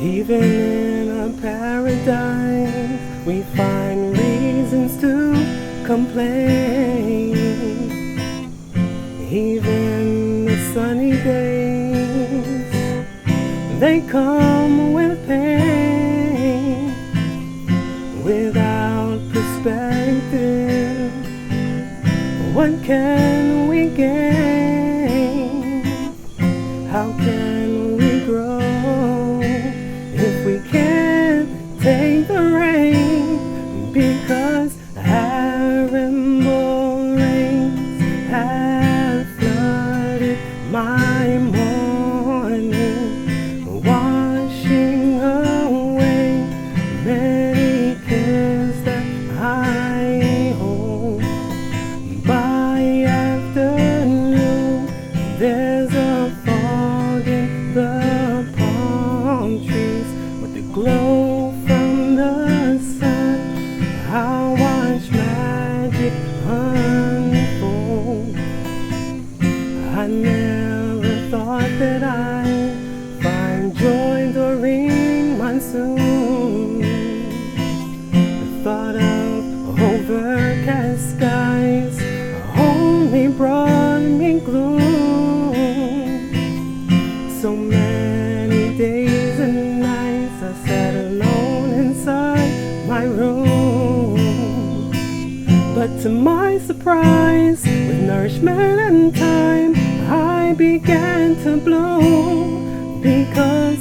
Even in a paradise, we find reasons to complain. Even the sunny days, they come with pain. Without perspective, what can we gain? How can we grow if we can't take the rain? Because Arambol rains have flooded my morning, washing away many cares that I hold. By afternoon, there's a fog in the palm trees. With the glow from the sun, I'll watch magic unfold. I never thought that I'd find joy during monsoon. The thought of overcast skies only brought me gloom. So many days and nights I sat alone inside my room. But to my surprise, with nourishment and time, I began to bloom. Because